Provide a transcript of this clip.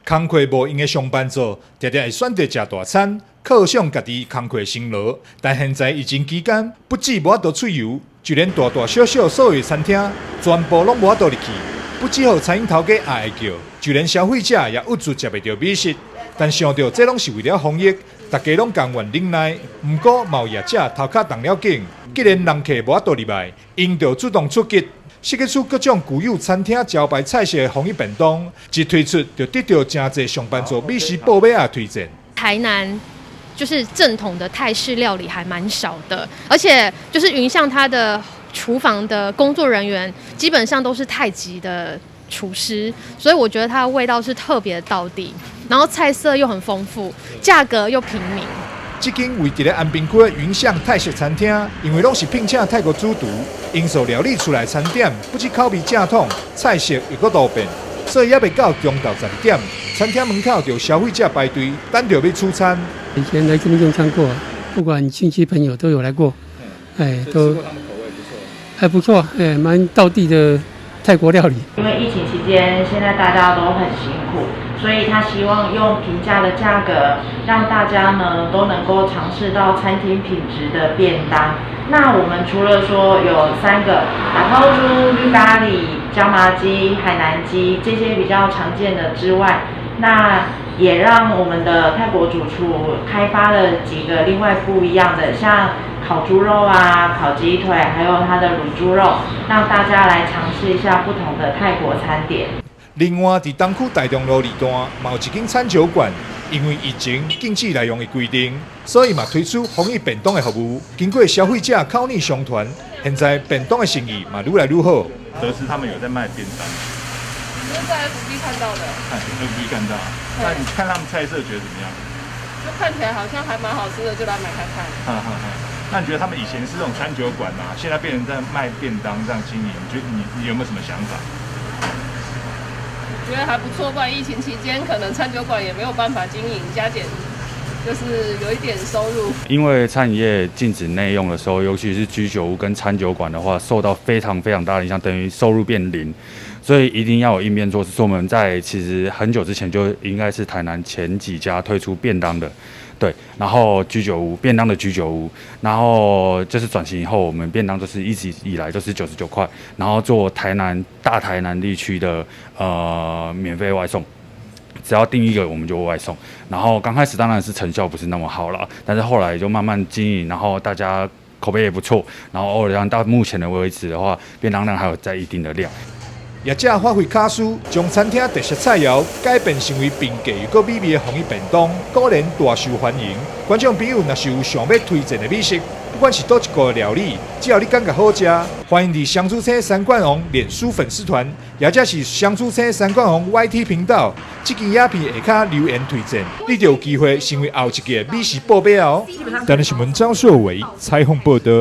工课无用的上班族，常常会选择吃大餐，犒赏家己工课辛劳。但现在疫情期间，不止无法度出游，就连大大小小所有餐厅，全部拢无法度入去。不只好餐饮头家也会叫，就连消费者也郁卒食袂到美食。但想到这拢是为了防疫，大家拢甘愿忍耐。不过贸易者头壳动了紧，既然人客无法度入来，因就主动出击。设计出各种具有餐厅招牌菜色的防疫便当，一推出就得到真侪上班族美食报马的推荐。台南就是正统的泰式料理还蛮少的，而且就是云象它的厨房的工作人员基本上都是太极的厨师，所以我觉得它的味道是特别道地，然后菜色又很丰富，价格又平民。这间位伫咧安平区的云象泰式餐厅，因为拢是聘请泰国主厨，因所料理出来的餐点不止口味正统，菜色又搁多变，所以也未到中昼12点，餐厅门口就有消费者排队等着要出餐。以前来这边用餐过，不管亲戚朋友都有来过，都还不错，蛮道地的泰国料理。因为疫情期间，现在大家都很辛苦。所以他希望用平价的价格，让大家呢都能够尝试到餐厅品质的便当。那我们除了说有3个打抛猪、绿咖喱、椒麻鸡、海南鸡这些比较常见的之外，那也让我们的泰国主厨开发了几个另外不一样的，像烤猪肉啊、烤鸡腿，还有它的卤猪肉，让大家来尝试一下不同的泰国餐点。另外，在东区大中路2段，嘛有一间餐酒馆，因为疫情禁止内容的规定，所以嘛推出防疫便当的服务。经过消费者口耳相传，现在便当的生意嘛愈来愈好。得知他们有在卖便当，你是在 FB 看到的？FB 看到。那你看他们菜色觉得怎么样？就看起来好像还蛮好吃的，就来买看看。那你觉得他们以前是这种餐酒馆啊，现在变成在卖便当这样经营，你觉得你有没有什么想法？觉得还不错，不然疫情期间可能餐酒馆也没有办法经营，加减就是有一点收入。因为餐饮业禁止内用的时候，尤其是居酒屋跟餐酒馆的话，受到非常非常大的影响，等于收入变零，所以一定要有应变措施。所以我们在其实很久之前就应该是台南前几家推出便当的。对，然后居酒屋便当的居酒屋，然后就是转型以后，我们便当就是一直以来就是99块，然后做大台南地区的免费外送，只要订一个我们就外送。然后刚开始当然是成效不是那么好啦，但是后来就慢慢经营，然后大家口碑也不错，然后偶尔让到目前的为止的话，便当量还有在一定的量。业者发挥卡输，将餐厅特色菜肴改变成为平价又美味的防疫便当，果然大受欢迎。观众朋友若是有想要推荐的美食，不管是倒一个料理，只要你感觉好吃，欢迎伫香猪车三冠王脸书粉丝团，也或是香猪车三冠王 YT 频道，这支影片下骹留言推荐，你就有机会成为后一个美食报马哦。台南新闻张硕伟采访报道。